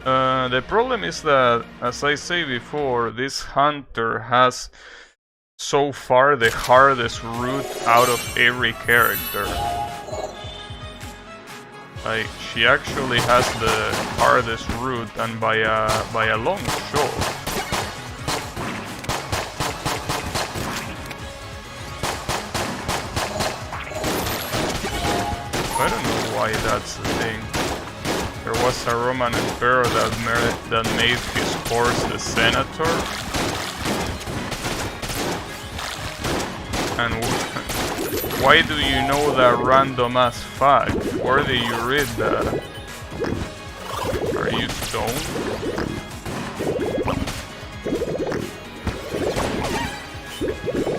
The problem is that, as I say before, this hunter has so far the hardest route out of every character. Like, she actually has the hardest route, and by a long shot. I don't know why that's the thing. There was a Roman emperor that made his horse the senator. And why do you know that random ass fact? Where did you read that? Are you stoned?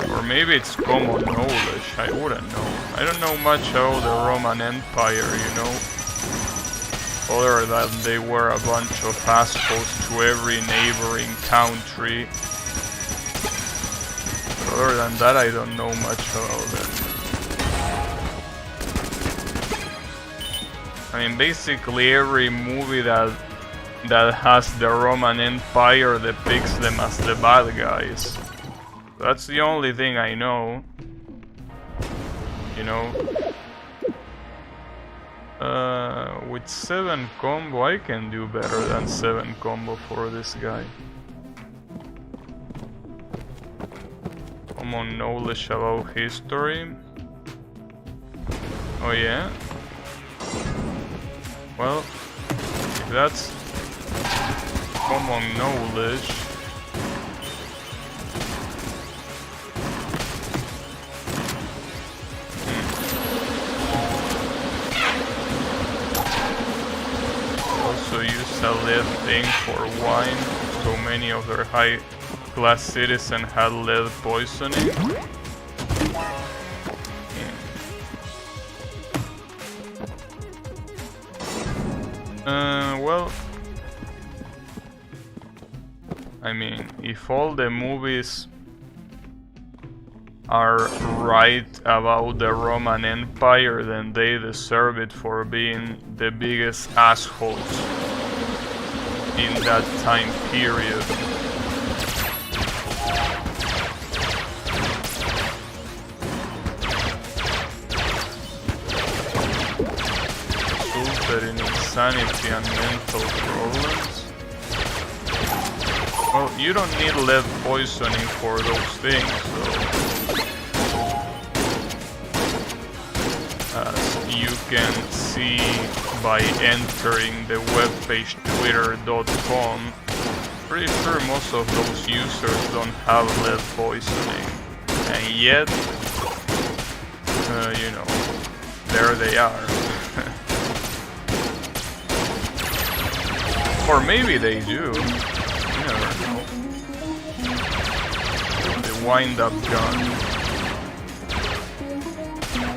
Or maybe it's common knowledge, I wouldn't know. I don't know much about the Roman Empire, you know. Other than they were a bunch of assholes to every neighboring country. But other than that, I don't know much about them. I mean, basically every movie that has the Roman Empire depicts them as the bad guys. That's the only thing I know. You know. With 7 combo, I can do better than 7 combo for this guy. Common knowledge about history. Oh yeah? Well, if that's common knowledge, also use a lead thing for wine. So many of their high-class citizens had lead poisoning. Well, I mean, if all the movies are right about the Roman Empire, then they deserve it for being the biggest assholes in that time period. Resulted in insanity and mental problems. Well, you don't need lead poisoning for those things, so as you can see by entering the webpage twitter.com, pretty sure most of those users don't have lead poisoning, and yet, you know, there they are. Or maybe they do. You never know. The wind-up gun.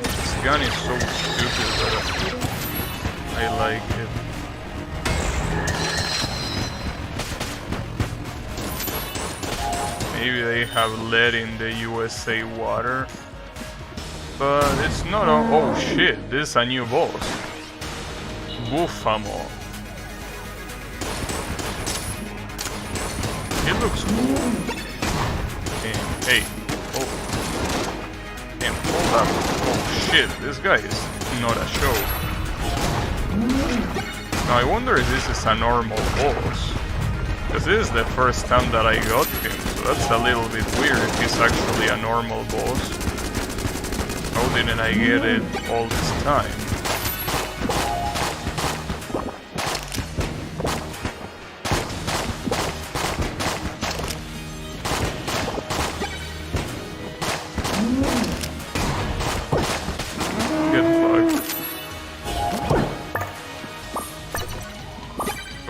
This gun is so stupid, but I like it. Maybe they have lead in the USA water. But it's not a... Oh shit, this is a new boss. Buffamo. He looks cool. Hey. Oh. Damn, hold up. Oh shit, this guy is not a show. Now I wonder if this is a normal boss. Because this is the first time that I got him, so that's a little bit weird if he's actually a normal boss. How didn't I get it all this time?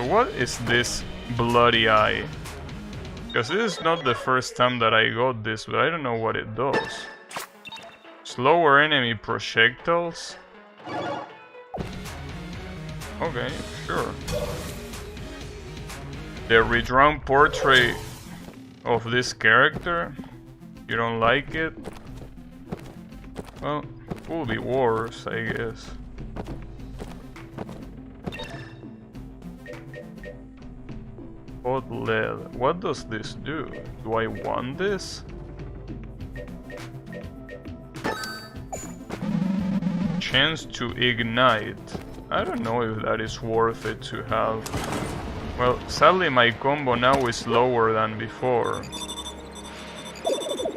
What is this bloody eye? Because this is not the first time that I got this, but I don't know what it does. Slower enemy projectiles? Okay, sure. The redrawn portrait of this character? You don't like it? Well, it will be worse, I guess. Hot lead. What does this do? Do I want this? Chance to ignite. I don't know if that is worth it to have. Well, sadly my combo now is lower than before.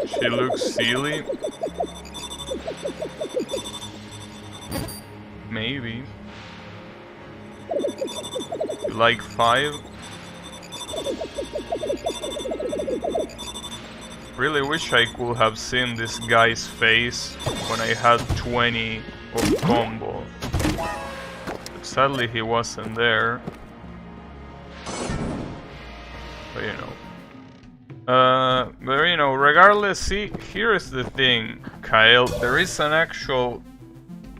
She looks silly. Maybe. Like 5. Really wish I could have seen this guy's face when I had 20 of combo. But sadly he wasn't there. But you know. Regardless, see, here is the thing, Kyle. There is an actual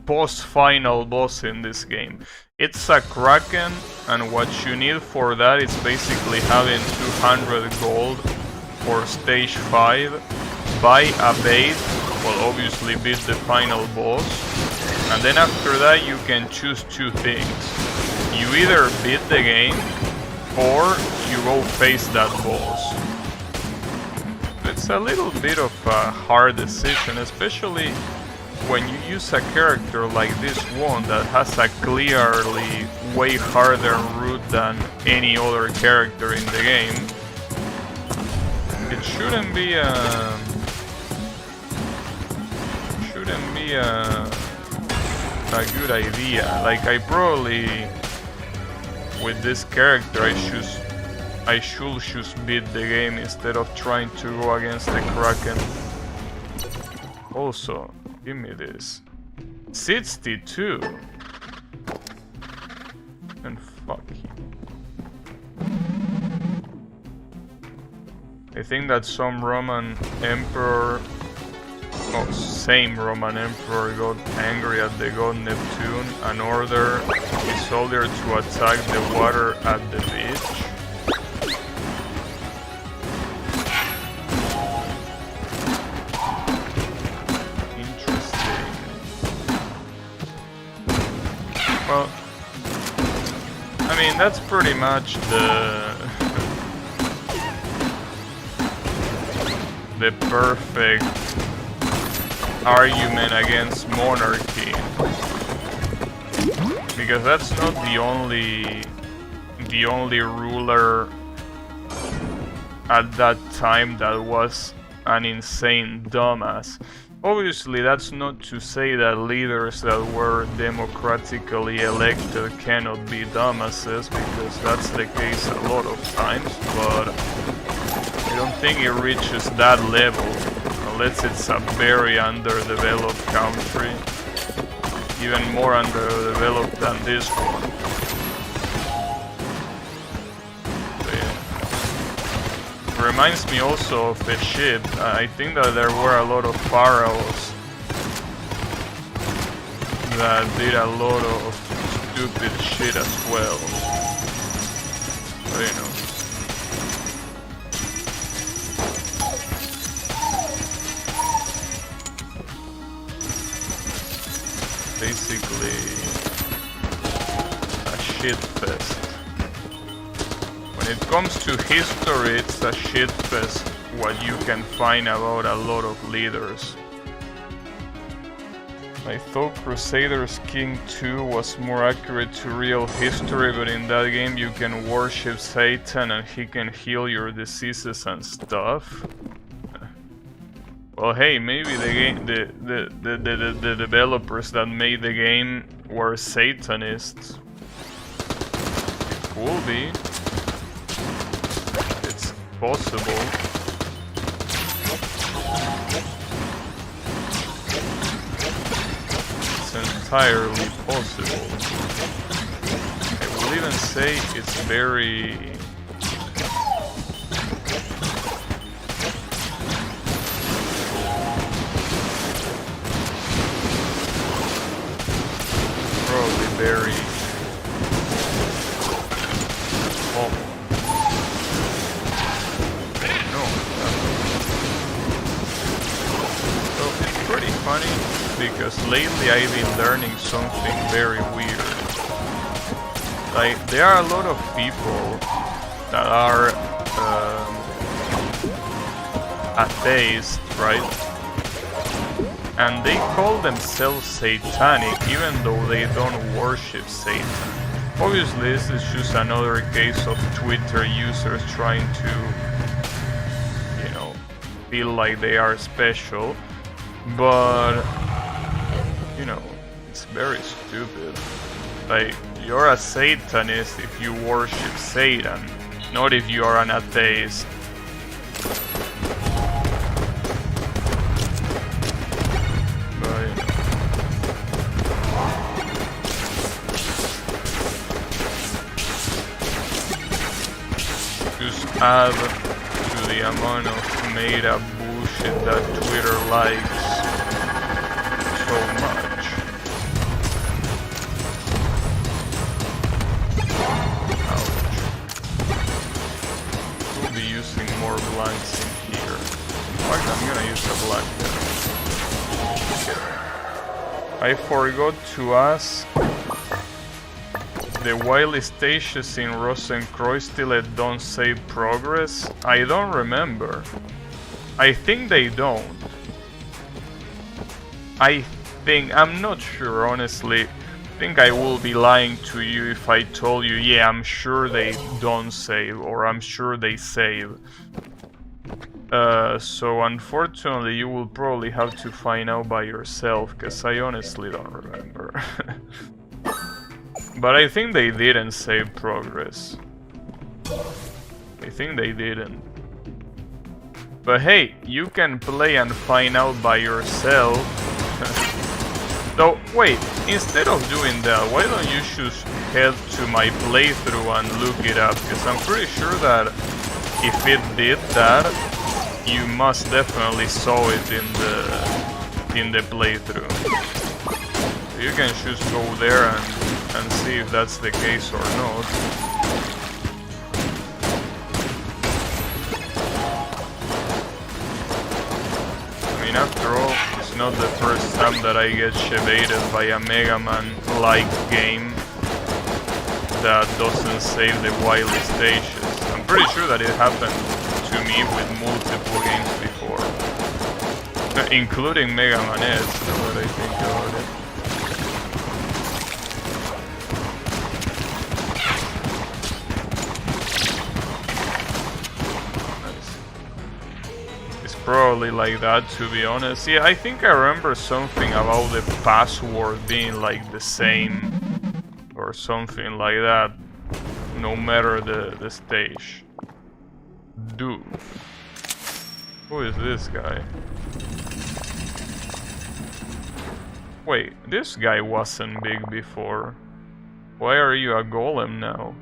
final boss in this game. It's a Kraken, and what you need for that is basically having 200 gold for stage 5, buy a bait, well obviously beat the final boss, and then after that you can choose 2 things. You either beat the game, or you go face that boss. It's a little bit of a hard decision, especially when you use a character like this one that has a clearly way harder route than any other character in the game. It shouldn't be a good idea. Like, I probably with this character I should just beat the game instead of trying to go against the Kraken. Also, give me this. 62. And fuck him. I think that some Roman emperor, same Roman emperor got angry at the god Neptune and ordered his soldier to attack the water at the beach. Interesting. Well, I mean, that's pretty much the perfect argument against monarchy, because that's not the only ruler at that time that was an insane dumbass. Obviously, that's not to say that leaders that were democratically elected cannot be dumbasses, because that's the case a lot of times, but I don't think it reaches that level unless it's a very underdeveloped country, even more underdeveloped than this one. So, yeah. It reminds me also of the ship. I think that there were a lot of pharaohs that did a lot of stupid shit as well. So, you know. Basically a shit fest. When it comes to history, it's a shit fest what you can find about a lot of leaders. I thought Crusaders King 2 was more accurate to real history, but in that game you can worship Satan and he can heal your diseases and stuff. Well, hey, maybe the game, the developers that made the game were Satanists. It could be. It's possible. It's entirely possible. I will even say it's very... very no. So it's pretty funny because lately I've been learning something very weird. Like, there are a lot of people that are atheists, right? And they call themselves satanic even though they don't worship Satan. Obviously, this is just another case of Twitter users trying to, you know, feel like they are special, but, you know, it's very stupid. Like, you're a Satanist if you worship Satan, not if you are an atheist. Add to the amount of made up bullshit that Twitter likes so much. Ouch. We'll be using more blanks in here. In fact, I'm gonna use a black there. I forgot to ask. The wily stages in Rosenkreuz still don't save progress? I don't remember. I think they don't. I'm not sure, honestly. I think I will be lying to you if I told you, yeah, I'm sure they don't save, or I'm sure they save. So unfortunately you will probably have to find out by yourself, because I honestly don't remember. But I think they didn't save progress. I think they didn't. But hey, you can play and find out by yourself. So wait, instead of doing that, why don't you just head to my playthrough and look it up? Because I'm pretty sure that if it did that, you must definitely saw it in the playthrough. So you can just go there and see if that's the case or not. I mean, after all, it's not the first time that I get chevated by a Mega Man-like game that doesn't save the wily stages. I'm pretty sure that it happened to me with multiple games before. Including Mega Man S, now that I think about it. Probably like that, to be honest. Yeah, I think I remember something about the password being like the same or something like that, no matter the stage. Dude, who is this guy? Wait, this guy wasn't big before. Why are you a golem now?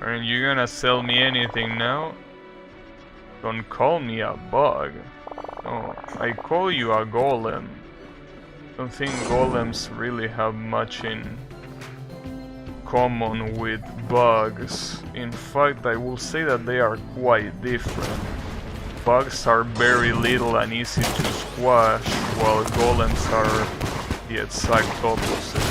Are you gonna sell me anything now? Don't call me a bug. No, I call you a golem. Don't think golems really have much in common with bugs. In fact, I will say that they are quite different. Bugs are very little and easy to squash, while golems are the exact opposite.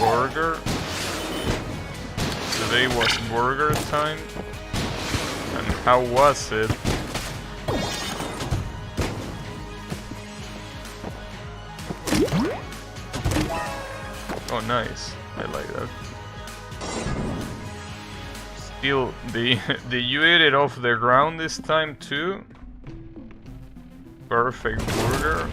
Burger. Today was burger time. And how was it? Oh, nice. I like that. Still, did you eat it off the ground this time too? Perfect burger.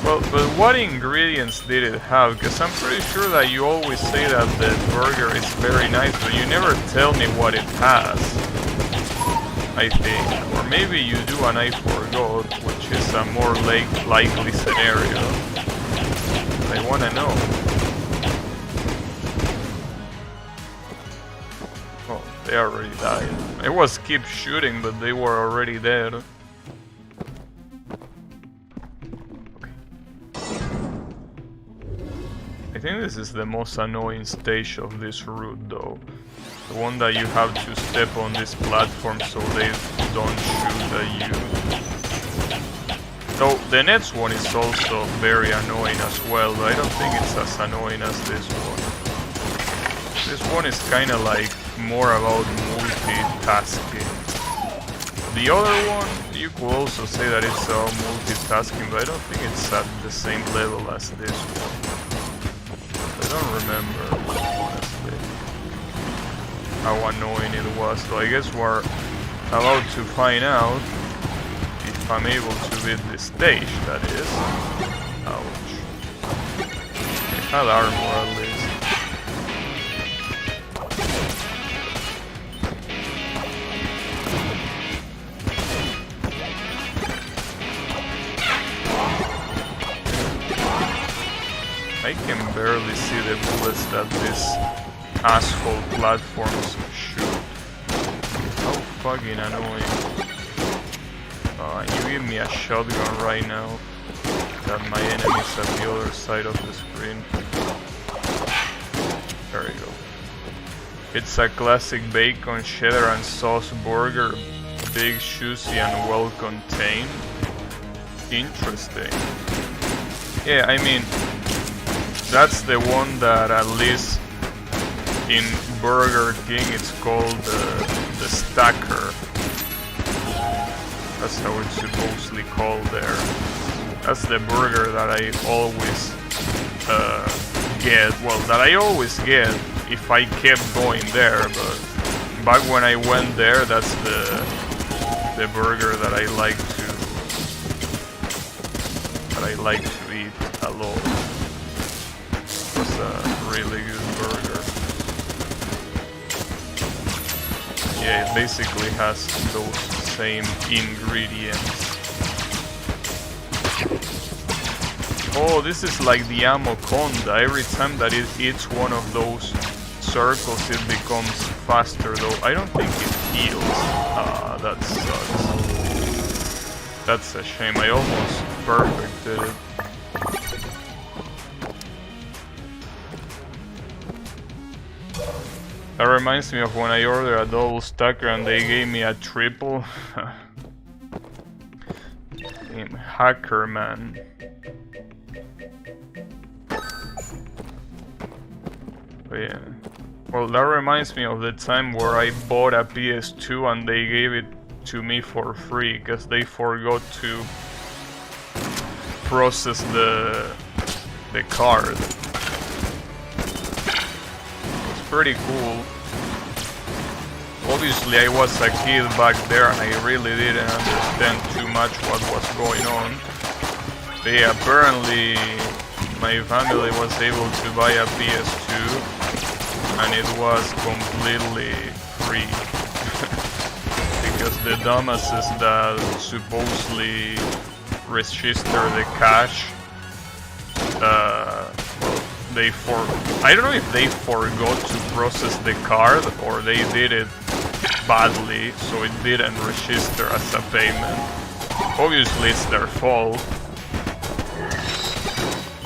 Well, but what ingredients did it have? Because I'm pretty sure that you always say that the burger is very nice, but you never tell me what it has. I think. Or maybe you do and I forgot, which is a more likely scenario. I wanna know. Oh, they already died. I was keep shooting, but they were already dead. think this is the most annoying stage of this route though. The one that you have to step on this platform so they don't shoot at you. So the next one is also very annoying as well, but I don't think it's as annoying as this one. This one is kinda like more about multitasking. The other one, you could also say that it's multitasking, but I don't think it's at the same level as this one. I don't remember, honestly, how annoying it was, so I guess we're about to find out if I'm able to beat this stage, that is. Ouch. I had armor at least. I can barely see the bullets that this asshole platforms shoot. How fucking annoying. You give me a shotgun right now that my enemy's at the other side of the screen. There you go. It's a classic bacon, cheddar and sauce burger. Big, juicy and well contained. Interesting. Yeah, I mean, that's the one that at least in Burger King it's called the stacker. That's how it's supposedly called there. That's the burger that I always get. Well, that I always get if I kept going there. But back when I went there, that's the burger that I like to eat a lot. It's a really good burger. Yeah, it basically has those same ingredients. Oh, this is like the Amoconda. Every time that it hits one of those circles, it becomes faster, though I don't think it heals. Ah, that sucks. That's a shame. I almost perfected it. That reminds me of when I ordered a double stacker and they gave me a triple. Hacker man. But yeah. Well, that reminds me of the time where I bought a PS2 and they gave it to me for free because they forgot to process the card. Pretty cool. Obviously I was a kid back there and I really didn't understand too much what was going on. But yeah, apparently my family was able to buy a PS2 and it was completely free. Because the dumbasses that supposedly register the cash, I don't know if they forgot to process the card or they did it badly, so it didn't register as a payment. Obviously it's their fault.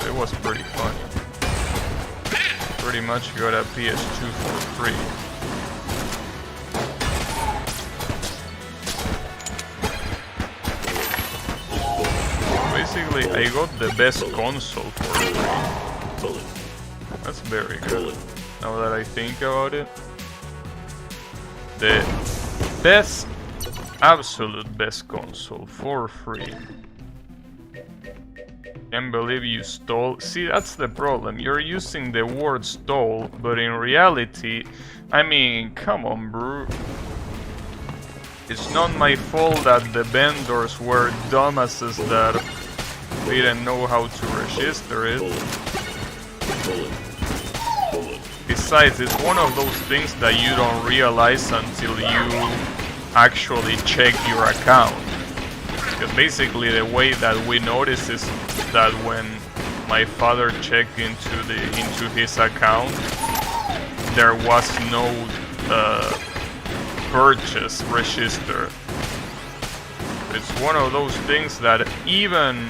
It was pretty funny. Pretty much got a PS2 for free. Basically, I got the best console for free. That's very good. Now that I think about it. The best, absolute best console for free. Can't believe you stole. See, that's the problem. You're using the word stole, but in reality, I mean, come on, bro. It's not my fault that the vendors were dumbasses that didn't know how to register it. Besides, it's one of those things that you don't realize until you actually check your account. Because basically the way that we notice is that when my father checked into his account, there was no purchase registered. It's one of those things that even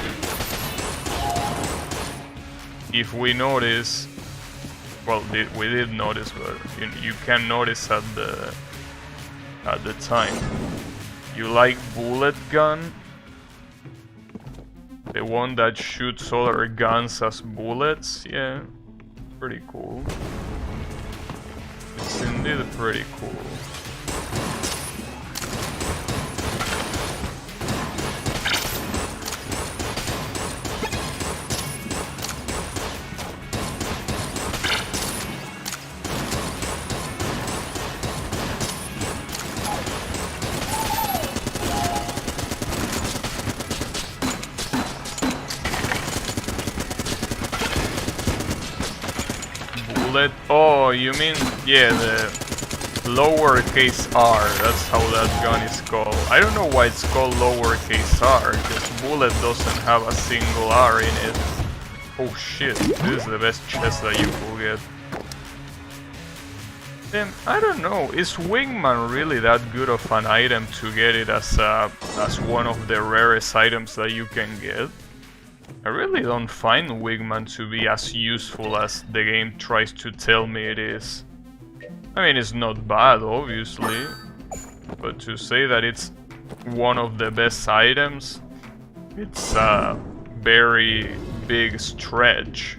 if we notice Well, we did notice, but you can notice at the time. You like bullet gun? The one that shoots other guns as bullets? Yeah, pretty cool. It's indeed pretty cool. Oh, you mean, yeah, the lowercase r, that's how that gun is called. I don't know why it's called lowercase r, because bullet doesn't have a single r in it. Oh shit, this is the best chest that you could get. Then, I don't know, is Wingman really that good of an item to get it as one of the rarest items that you can get? I really don't find Wingman to be as useful as the game tries to tell me it is. I mean, it's not bad, obviously, but to say that it's one of the best items, it's a very big stretch.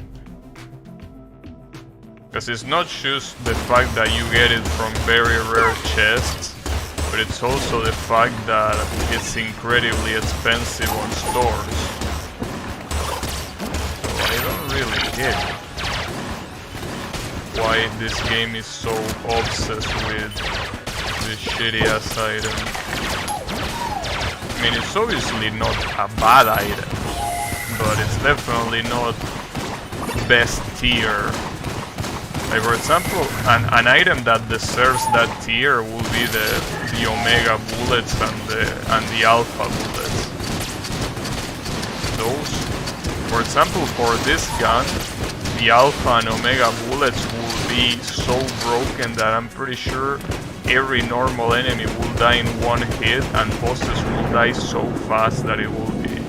Because it's not just the fact that you get it from very rare chests, but it's also the fact that it's incredibly expensive on stores. I don't really get why this game is so obsessed with this shitty ass item. I mean, it's obviously not a bad item, but it's definitely not best tier. Like, for example, an item that deserves that tier will be the Omega bullets and the Alpha bullets. Those. For example, for this gun, the Alpha and Omega bullets will be so broken that I'm pretty sure every normal enemy will die in one hit, and bosses will die so fast that it will be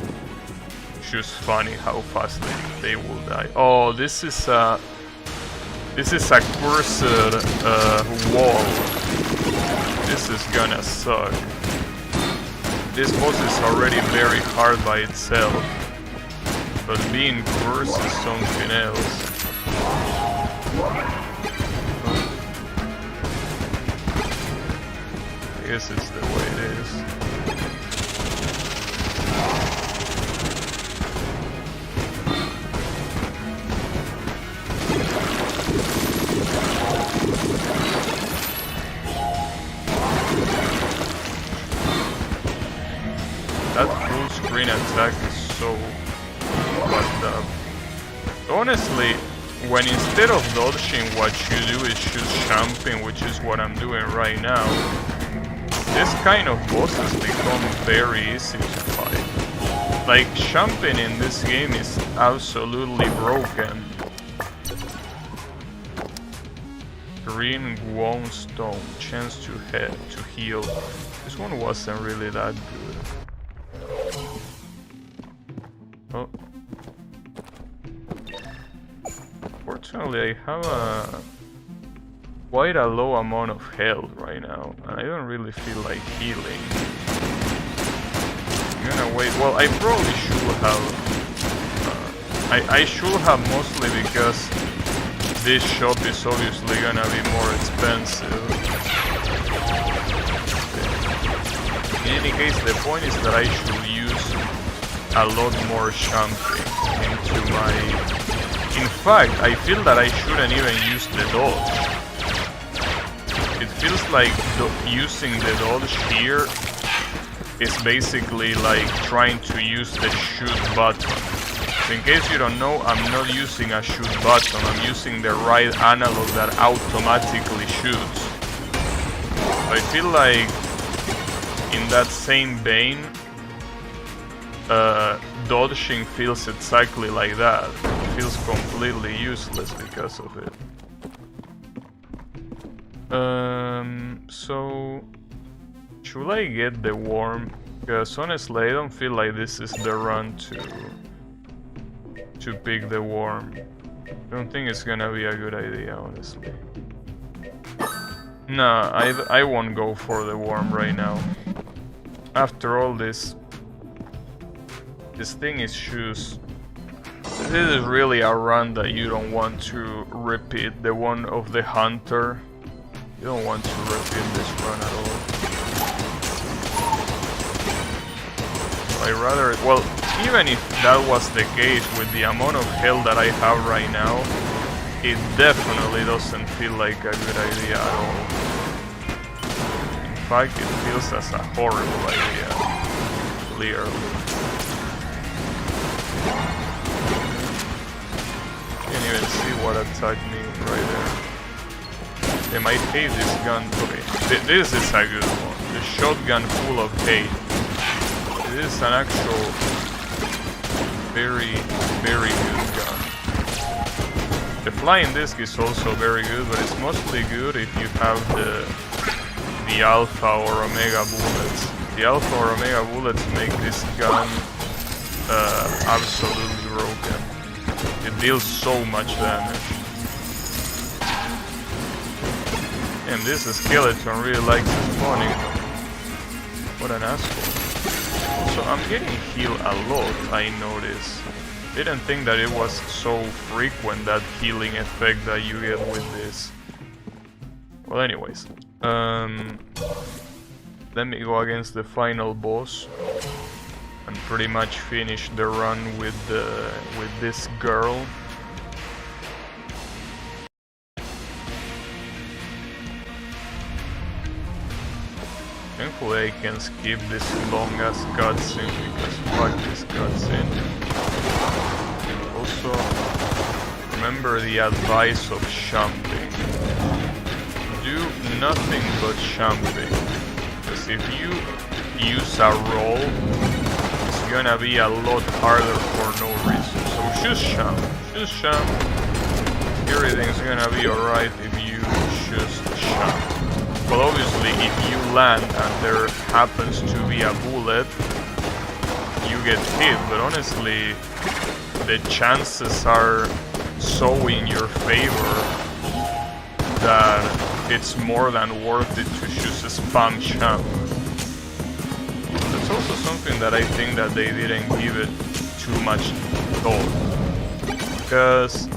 just funny how fast they will die. Oh, this is a cursed wall. This is gonna suck. This boss is already very hard by itself. But being cursed is something else. I guess it's the way it is. That full screen attack is so fucked up. Honestly, when instead of dodging what you do is just jumping, which is what I'm doing right now, this kind of bosses become very easy to fight. Like, jumping in this game is absolutely broken. Green Gungeon stone, chance to heal. This one wasn't really that good. Oh. Fortunately, I have quite a low amount of health right now, and I don't really feel like healing. I'm gonna wait. Well, I probably should have. I should have, mostly because this shop is obviously gonna be more expensive. In any case, the point is that I should use a lot more jumping into my... In fact, I feel that I shouldn't even use the dodge. It feels like using the dodge here is basically like trying to use the shoot button. So in case you don't know, I'm not using a shoot button, I'm using the right analog that automatically shoots. So I feel like in that same vein, dodging feels exactly like that. It feels completely useless because of it. So should I get the worm? Because honestly, I don't feel like this is the run to pick the worm. Don't think it's gonna be a good idea, honestly. Nah, I won't go for the worm right now. After all this thing is shoes. This is really a run that you don't want to repeat. The one of the hunter. You don't want to repeat this run at all. I rather, well, even if that was the case with the amount of health that I have right now, it definitely doesn't feel like a good idea at all. In fact, it feels as a horrible idea, clearly. Can't even see what attacked me right there. They might hate this gun. Okay, this is a good one. The shotgun full of hate. This is an actual very, very good gun. The flying disc is also very good, but it's mostly good if you have the alpha or omega bullets. The alpha or omega bullets make this gun absolutely broken. It deals so much damage. And this skeleton really likes spawning. What an asshole. So I'm getting healed a lot, I notice. Didn't think that it was so frequent, that healing effect that you get with this. Well, anyways. Let me go against the final boss. And pretty much finish the run with this girl. Thankfully I can skip this long ass cutscene because fuck this cutscene. Also, remember the advice of jumping. Do nothing but jumping. Because if you use a roll, it's gonna be a lot harder for no reason. So just jump. Just jump. Everything's gonna be alright if you just jump. Well, obviously, if you land and there happens to be a bullet, you get hit, but honestly, the chances are so in your favor that it's more than worth it to just spam jump. That's also something that I think that they didn't give it too much thought, because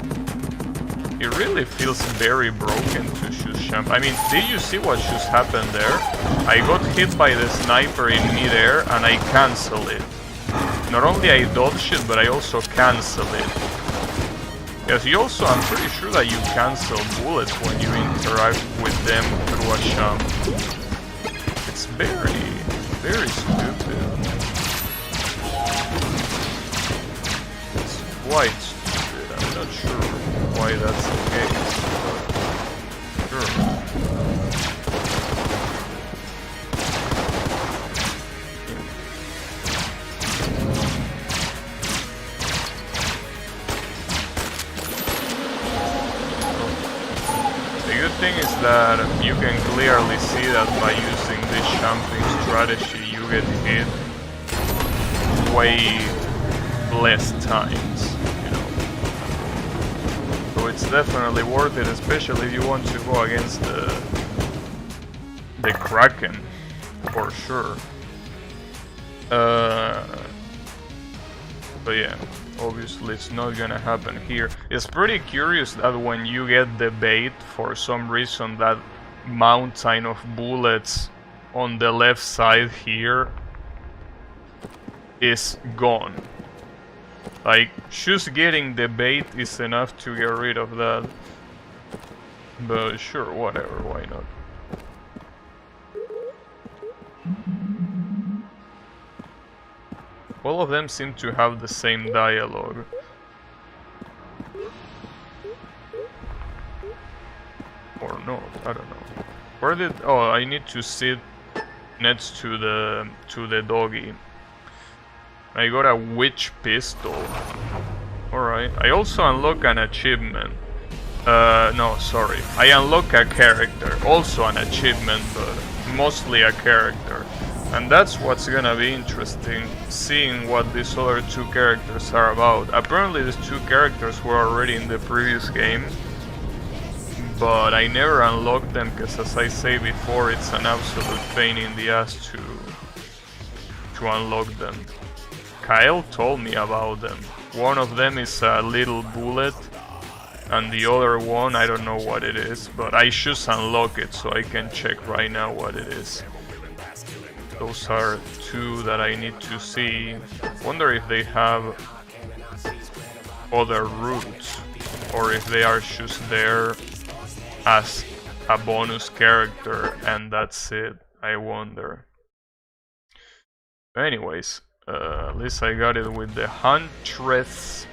it really feels very broken to shoot jump. I mean, did you see what just happened there? I got hit by the sniper in midair and I cancel it. Not only I dodge it, but I also cancel it. Because you also, I'm pretty sure that you cancel bullets when you interact with them through a jump. It's very, very stupid. It's quite stupid. I'm not sure why that's the case. Sure. The good thing is that you can clearly see that by using this jumping strategy you get hit way less times. So it's definitely worth it, especially if you want to go against the Kraken, for sure. But yeah, obviously it's not gonna happen here. It's pretty curious that when you get the bait, for some reason that mountain of bullets on the left side here is gone. Like, just getting the bait is enough to get rid of that. But sure, whatever, why not? All of them seem to have the same dialogue. Or not, I don't know. Where did... oh, I need to sit next to the doggy. I got a witch pistol. Alright. I also unlock an achievement. No, sorry. I unlock a character. Also an achievement, but mostly a character. And that's what's gonna be interesting, seeing what these other two characters are about. Apparently these two characters were already in the previous game, but I never unlocked them because, as I say before, it's an absolute pain in the ass to unlock them. Kyle told me about them. One of them is a little bullet, and the other one, I don't know what it is, but I should unlock it so I can check right now what it is. Those are two that I need to see. Wonder if they have other routes, or if they are just there as a bonus character and that's it. I wonder. Anyways, at least I got it with the Huntress